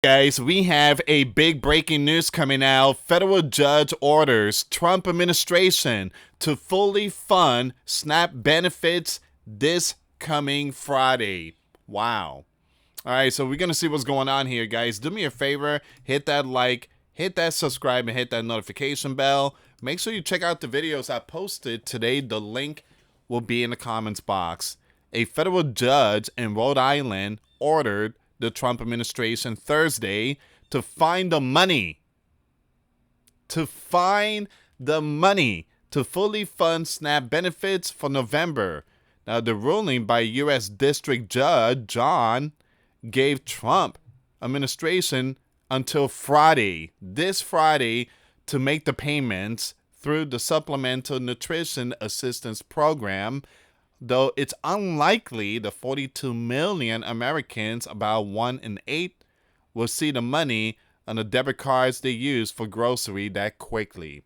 Guys, we have a big breaking news coming out. Federal judge orders Trump administration to fully fund SNAP benefits this coming Friday. Wow. All right, so we're going to see what's going on here, guys. Do me a favor, hit that like, hit that subscribe, and hit that notification bell. Make sure you check out the videos I posted today. The link will be in the comments box. A federal judge in Rhode Island ordered the Trump administration Thursday to find the money. To fully fund SNAP benefits for November. Now, the ruling by U.S. District Judge John gave Trump administration until Friday, this Friday, to make the payments through the Supplemental Nutrition Assistance Program, though it's unlikely the 42 million Americans, about 1 in 8, will see the money on the debit cards they use for grocery that quickly.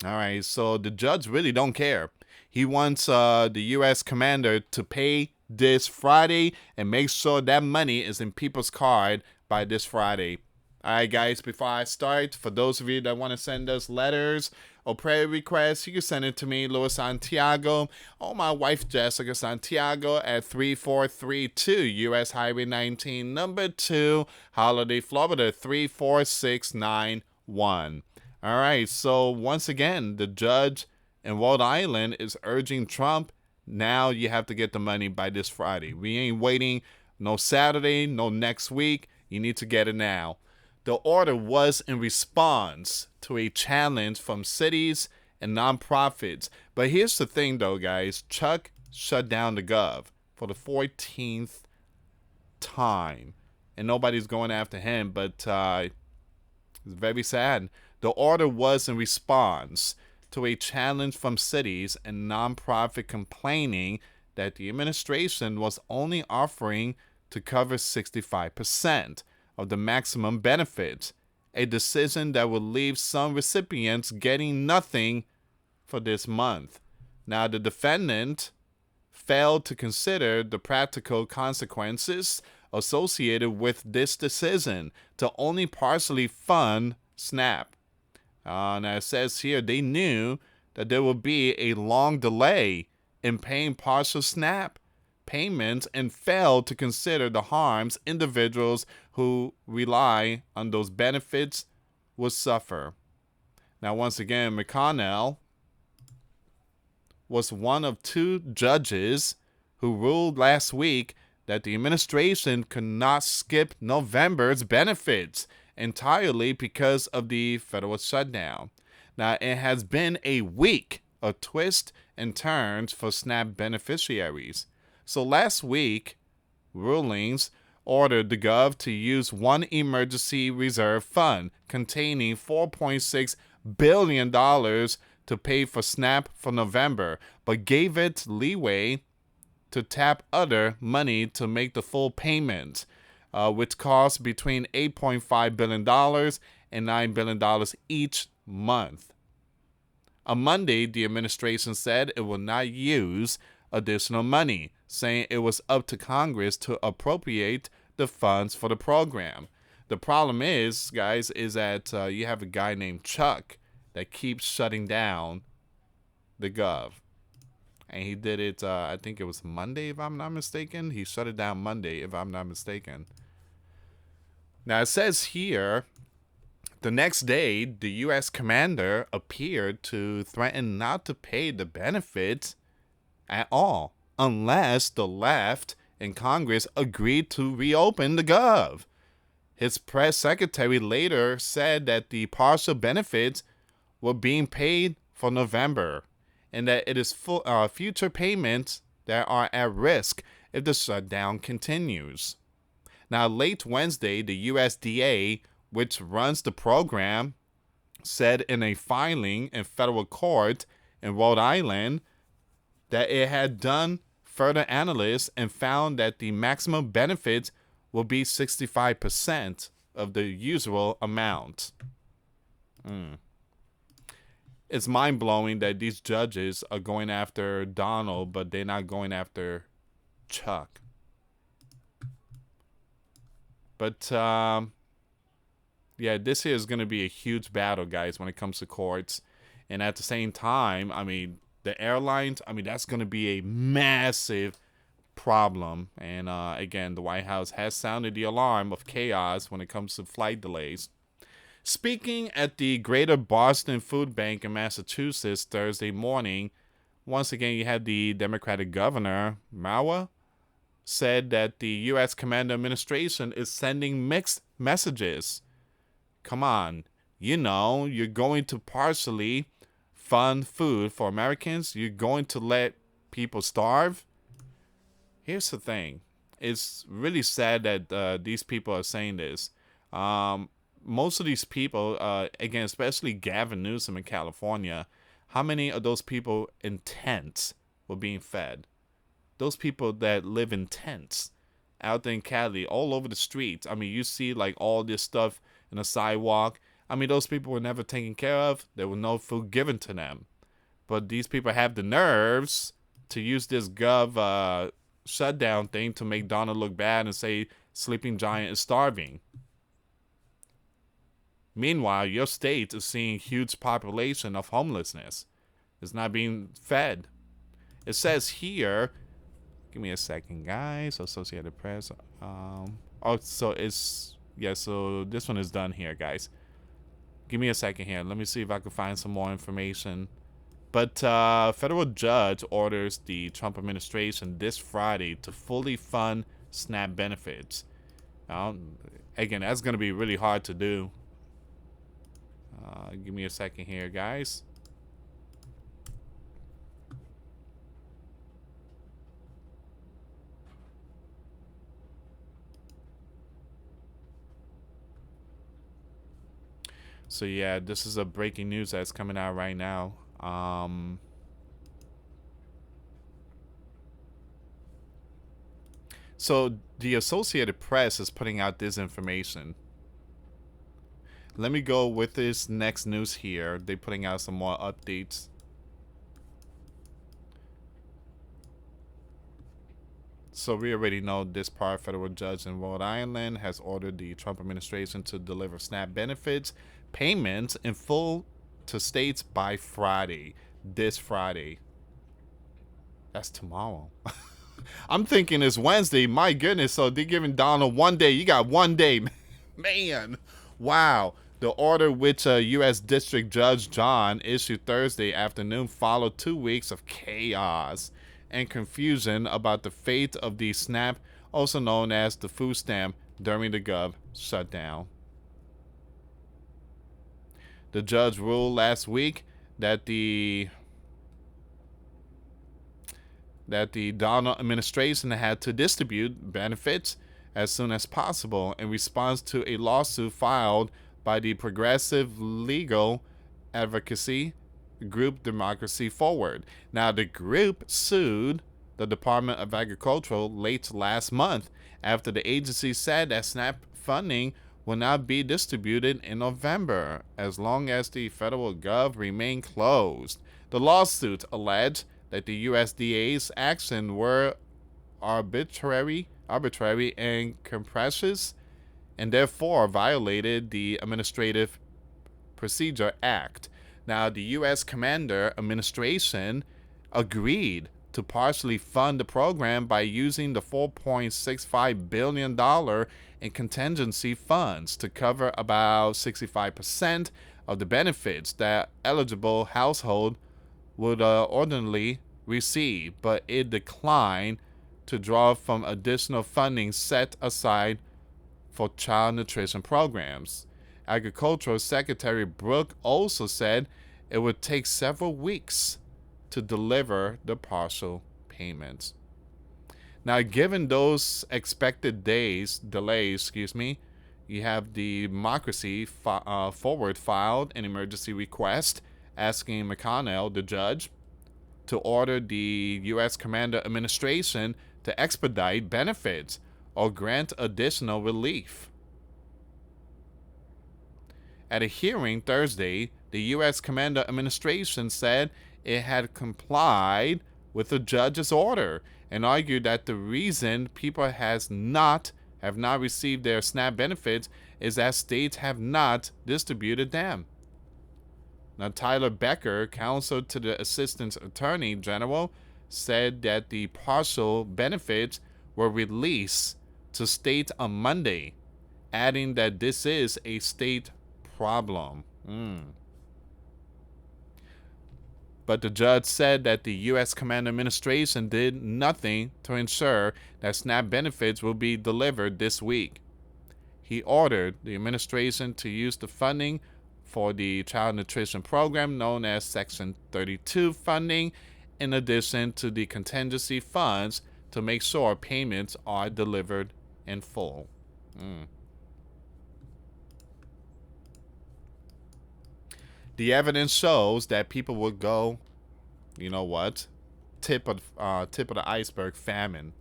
All right, so the judge really don't care. He wants the U.S. commander to pay this Friday and make sure that money is in people's card by this Friday. All right, guys, before I start, for those of you that want to send us letters or prayer requests, you can send it to me, US Santiago, or my wife, Jessica Santiago, at 3432 US Highway 19, number 2, Holiday, Florida, 34691. All right, so once again, the judge in Rhode Island is urging Trump, now you have to get the money by this Friday. We ain't waiting no Saturday, no next week. You need to get it now. The order was in response to a challenge from cities and nonprofits. But here's the thing, though, guys. Chuck shut down the gov for the 14th time. And nobody's going after him, but it's very sad. The order was in response to a challenge from cities and nonprofit complaining that the administration was only offering to cover 65% of the maximum benefits, a decision that will leave some recipients getting nothing for this month. Now, the defendant failed to consider the practical consequences associated with this decision to only partially fund SNAP. Now, it says here they knew that there would be a long delay in paying partial SNAP payments and failed to consider the harms individuals who rely on those benefits will suffer. Now, once again, McConnell was one of 2 judges who ruled last week that the administration could not skip November's benefits entirely because of the federal shutdown. Now, it has been a week of twists and turns for SNAP beneficiaries. So last week, rulings ordered the Gov to use one emergency reserve fund containing $4.6 billion to pay for SNAP for November, but gave it leeway to tap other money to make the full payment, which costs between $8.5 billion and $9 billion each month. On Monday, the administration said it will not use additional money, saying it was up to Congress to appropriate the funds for the program. The problem is, guys, is that you have a guy named Chuck that keeps shutting down the gov. And he did it, I think it was Monday, if I'm not mistaken. He shut it down Monday, if I'm not mistaken. Now, it says here, the next day, the U.S. commander appeared to threaten not to pay the benefits at all unless the left in Congress agreed to reopen the gov. His press secretary later said that the partial benefits were being paid for November and that it is future payments that are at risk if the shutdown continues. Now, late Wednesday, the USDA, which runs the program, said in a filing in federal court in Rhode Island that it had done further analysis and found that the maximum benefits will be 65% of the usual amount. It's mind-blowing that these judges are going after Donald, but they're not going after Chuck. But Yeah, this here is going to be a huge battle, guys, when it comes to courts. And at the same time, I mean, the airlines, I mean, that's going to be a massive problem. And again, the White House has sounded the alarm of chaos when it comes to flight delays. Speaking at the Greater Boston Food Bank in Massachusetts Thursday morning, once again, you had the Democratic governor, Mawa, said that the U.S. Commander administration is sending mixed messages. Come on, you're going to partially fund food for Americans. You're going to let people starve. Here's the thing. It's really sad that these people are saying this. Most of these people, again, especially Gavin Newsom in California, how many of those people in tents were being fed? Those people that live in tents out there in Cali, all over the streets. I mean, you see like all this stuff in the sidewalk. I mean, those people were never taken care of. There was no food given to them. But these people have the nerves to use this gov shutdown thing to make Donald look bad and say Sleeping Giant is starving. Meanwhile, your state is seeing huge population of homelessness. It's not being fed. It says here, give me a second, guys. Associated Press. So this one is done here, guys. Give me a second here. Let me see if I can find some more information. But federal judge orders the Trump administration this Friday to fully fund SNAP benefits. Again, that's going to be really hard to do. Give me a second here, guys. So yeah, this is a breaking news that's coming out right now. So the Associated Press is putting out this information. Let me go with this next news here. They're putting out some more updates. So we already know this part. Federal judge in Rhode Island has ordered the Trump administration to deliver SNAP benefits payments in full to states by Friday. This Friday. That's tomorrow. I'm thinking it's Wednesday. My goodness. So they're giving Donald 1 day. You got 1 day. Man. Wow. The order which U.S. District Judge John issued Thursday afternoon followed 2 weeks of chaos and confusion about the fate of the SNAP, also known as the food stamp, during the gov shutdown. The judge ruled last week that the Donald administration had to distribute benefits as soon as possible in response to a lawsuit filed by the progressive legal advocacy group Democracy Forward. Now, the group sued the Department of Agriculture late last month after the agency said that SNAP funding will not be distributed in November as long as the federal gov remain closed. The lawsuit alleged that the USDA's actions were arbitrary and capricious and therefore violated the Administrative Procedure Act. Now, the U.S. Commander administration agreed to partially fund the program by using the $4.65 billion in contingency funds to cover about 65% of the benefits that eligible household would ordinarily receive, but it declined to draw from additional funding set aside for child nutrition programs. Agricultural Secretary Brooke also said it would take several weeks to deliver the partial payments. Now, given those expected delays, you have the Democracy Forward filed an emergency request asking McConnell, the judge, to order the U.S. Commander administration to expedite benefits or grant additional relief. At a hearing Thursday, the U.S. Commander administration said it had complied with the judge's order and argued that the reason people have not received their SNAP benefits is that states have not distributed them. Now, Tyler Becker, counsel to the Assistant Attorney General, said that the partial benefits were released to states on Monday, adding that this is a state problem. But the judge said that the U.S. Command Administration did nothing to ensure that SNAP benefits will be delivered this week. He ordered the administration to use the funding for the Child Nutrition Program, known as Section 32 funding, in addition to the contingency funds to make sure payments are delivered in full. The evidence shows that people will go, you know what, tip of the iceberg, famine.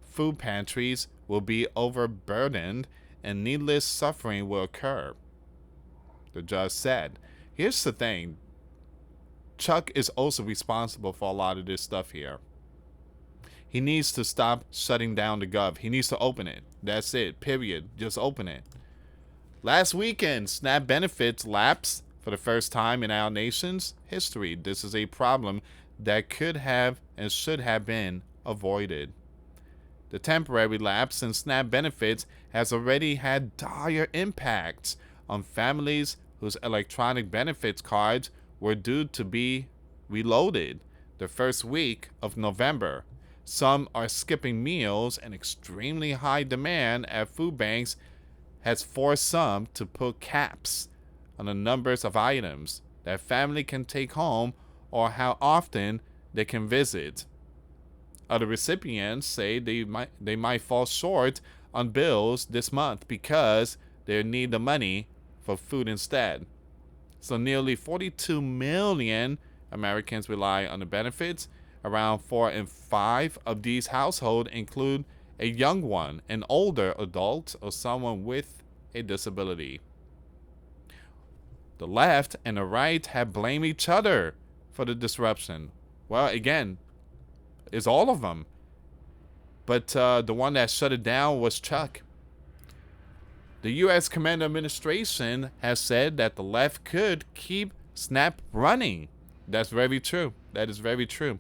Food pantries will be overburdened and needless suffering will occur, the judge said. Here's the thing. Chuck is also responsible for a lot of this stuff here. He needs to stop shutting down the gov. He needs to open it. That's it, period. Just open it. Last weekend, SNAP benefits lapsed for the first time in our nation's history. This is a problem that could have and should have been avoided. The temporary lapse in SNAP benefits has already had dire impacts on families whose electronic benefits cards were due to be reloaded the first week of November. Some are skipping meals, and extremely high demand at food banks has forced some to put caps on the numbers of items that family can take home or how often they can visit. Other recipients say they might fall short on bills this month because they need the money for food instead. So nearly 42 million Americans rely on the benefits. Around 4 in 5 of these households include a young one, an older adult, or someone with a disability. The left and the right have blamed each other for the disruption. Well, again, it's all of them. But the one that shut it down was Chuck. The U.S. Command Administration has said that the left could keep SNAP running. That's very true. That is very true.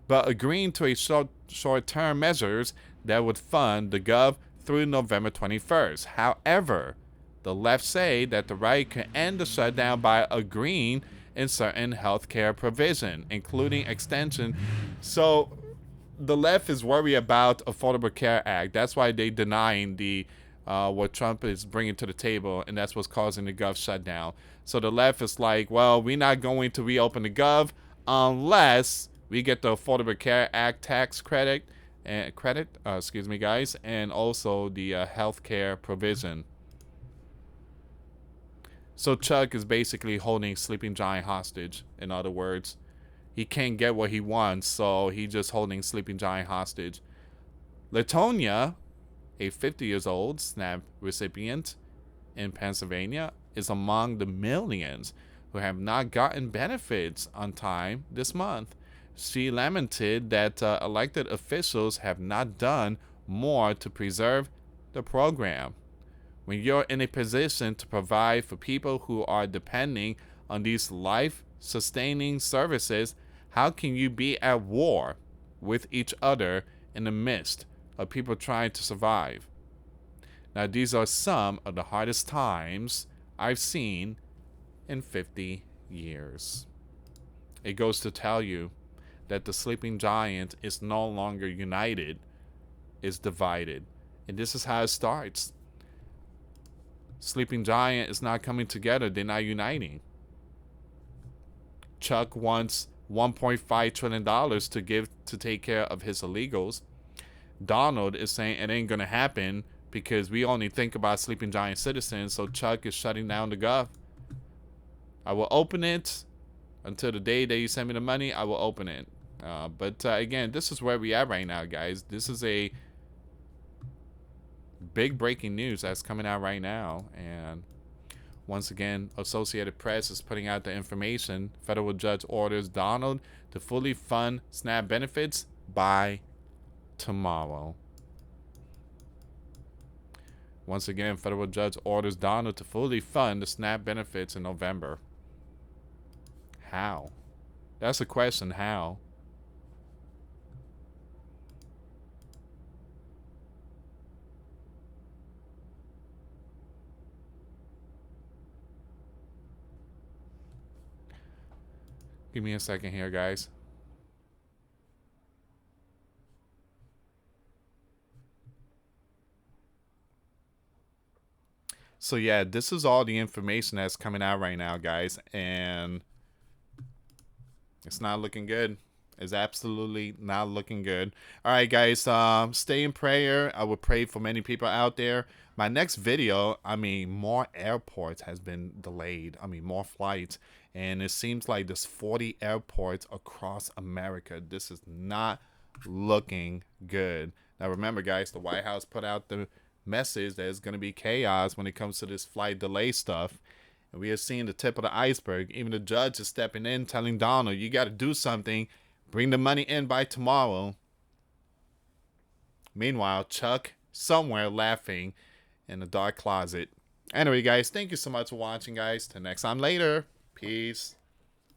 But agreeing to a short-term measures that would fund the gov through November 21st. However, the left say that the right can end the shutdown by agreeing in certain healthcare provision, including extension. So the left is worried about Affordable Care Act. That's why they denying the what Trump is bringing to the table, and that's what's causing the gov shutdown. So the left is like, well, we're not going to reopen the gov unless we get the Affordable Care Act tax credit, and and also the healthcare provision. So Chuck is basically holding Sleeping Giant hostage. In other words, he can't get what he wants, so he's just holding Sleeping Giant hostage. Latonia, a 50-year-old SNAP recipient in Pennsylvania, is among the millions who have not gotten benefits on time this month. She lamented that elected officials have not done more to preserve the program. When you're in a position to provide for people who are depending on these life-sustaining services, how can you be at war with each other in the midst of people trying to survive? Now, these are some of the hardest times I've seen in 50 years. It goes to tell you that the sleeping giant is no longer united, it's divided. And this is how it starts. Sleeping giant is not coming together, they're not uniting. Chuck wants $1.5 trillion to give to take care of his illegals. Donald is saying it ain't gonna happen because we only think about sleeping giant citizens, so Chuck is shutting down the gov. I will open it until the day that you send me the money. I will open it. But again, this is where we are right now, guys. This is a big breaking news that's coming out right now. And once again, Associated Press is putting out the information. Federal judge orders Donald to fully fund SNAP benefits by tomorrow. Once again, federal judge orders Donald to fully fund the SNAP benefits in November. How? That's the question. How? Give me a second here, guys. So yeah, this is all the information that's coming out right now, guys, and it's not looking good. It's absolutely not looking good. All right, guys, stay in prayer. I would pray for many people out there. My next video, I mean, more airports has been delayed. I mean, more flights, and it seems like there's 40 airports across America. This is not looking good. Now, remember, guys, the White House put out the message that it's going to be chaos when it comes to this flight delay stuff. And we are seeing the tip of the iceberg. Even the judge is stepping in, telling Donald, you got to do something. Bring the money in by tomorrow. Meanwhile, Chuck somewhere laughing in the dark closet. Anyway, guys, thank you so much for watching, guys. Till next time later. Peace.